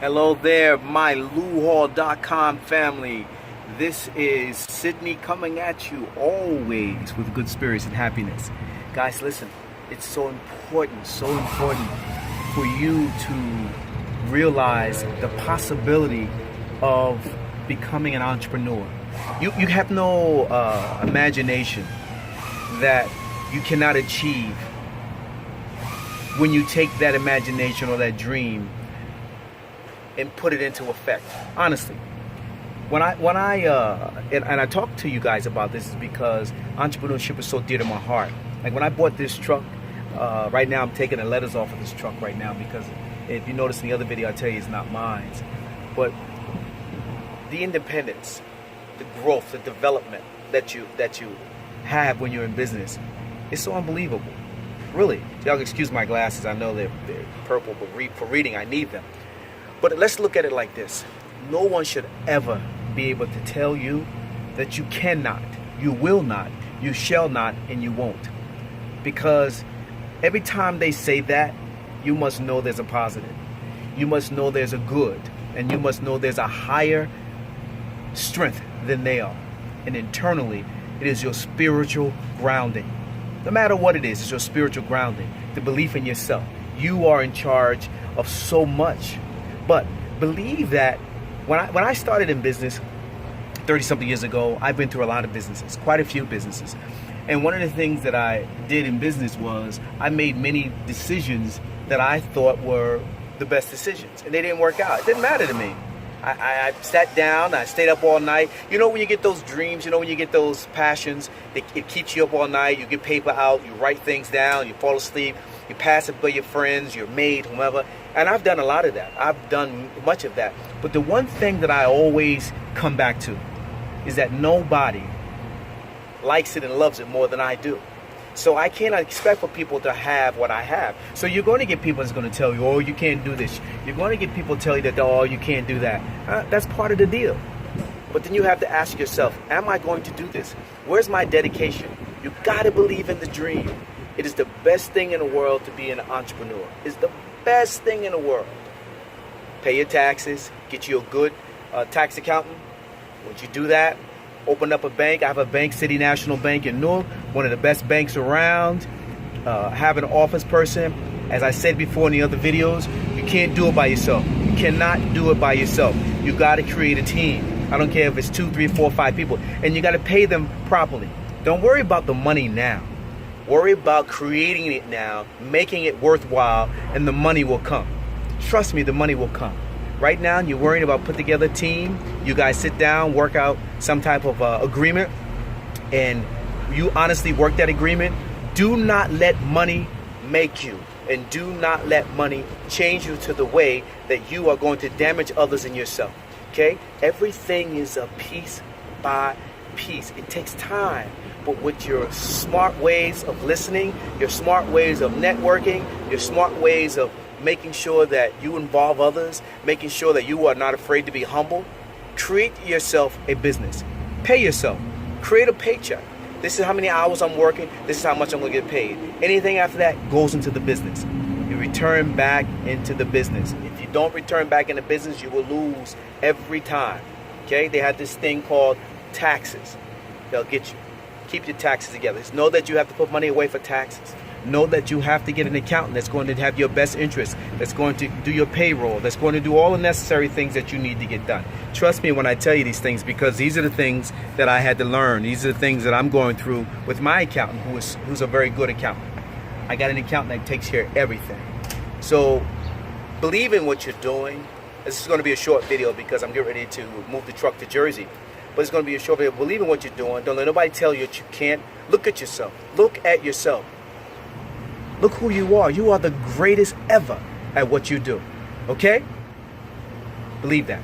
Hello there, my LouHall.com family. This is Sydney coming at you always with good spirits and happiness. Guys, listen, it's so important for you to realize the possibility of becoming an entrepreneur. You have no imagination that you cannot achieve when you take that imagination or that dream and put it into effect. Honestly, when I talk to you guys about this is because entrepreneurship is so dear to my heart. Like when I bought this truck, right now I'm taking the letters off of this truck right now because if you notice in the other video I tell you it's not mine. But the independence, the growth, the development that you have when you're in business is so unbelievable. Really, y'all can excuse my glasses. I know they're purple, but for reading I need them. But let's look at it like this. No one should ever be able to tell you that you cannot, you will not, you shall not, and you won't. Because every time they say that, you must know there's a positive. You must know there's a good. And you must know there's a higher strength than they are. And internally, it is your spiritual grounding. No matter what it is, it's your spiritual grounding. The belief in yourself. You are in charge of so much. But believe that when I started in business 30-something years ago, I've been through a lot of businesses, quite a few businesses. And one of the things that I did in business was I made many decisions that I thought were the best decisions. And they didn't work out. It didn't matter to me. I sat down, I stayed up all night. You know when you get those dreams, you know when you get those passions, it keeps you up all night, you get paper out, you write things down, you fall asleep, you pass it by your friends, your maid, whomever. And I've done a lot of that. I've done much of that. But the one thing that I always come back to is that nobody likes it and loves it more than I do. So I cannot expect for people to have what I have. So you're going to get people that's going to tell you, oh, you can't do this. You're going to get people tell you that, oh, you can't do that. That's part of the deal. But then you have to ask yourself, am I going to do this? Where's my dedication? You got to believe in the dream. It is the best thing in the world to be an entrepreneur. It's the best thing in the world. Pay your taxes, get you a good tax accountant. Once you do that, open up a bank. I have a bank, City National Bank in Newark, one of the best banks around. Have an office person. As I said before in the other videos, you can't do it by yourself. You cannot do it by yourself. You got to create a team. I don't care if it's 2, 3, 4, 5 people. And you got to pay them properly. Don't worry about the money now. Worry about creating it now, making it worthwhile, and the money will come. Trust me, the money will come. Right now, you're worrying about put together a team. You guys sit down, work out some type of agreement, and you honestly work that agreement. Do not let money make you, and do not let money change you to the way that you are going to damage others and yourself. Okay? Everything is a piece by piece. It takes time. But with your smart ways of listening, your smart ways of networking, your smart ways of making sure that you involve others, making sure that you are not afraid to be humble, create yourself a business. Pay yourself. Create a paycheck. This is how many hours I'm working. This is how much I'm going to get paid. Anything after that goes into the business. You return back into the business. If you don't return back into business, you will lose every time. Okay? They had this thing called taxes. They'll get you. Keep your taxes together. Just know that you have to put money away for taxes. Know that you have to get an accountant that's going to have your best interest, that's going to do your payroll, that's going to do all the necessary things that you need to get done. Trust me when I tell you these things, because these are the things that I had to learn. These are the things that I'm going through with my accountant, who's a very good accountant. I got an accountant that takes care of everything. So believe in what you're doing. This is going to be a short video because I'm getting ready to move the truck to Jersey. But it's going to be a short video. Believe in what you're doing. Don't let nobody tell you that you can't. Look at yourself. Look at yourself. Look who you are. You are the greatest ever at what you do. Okay? Believe that.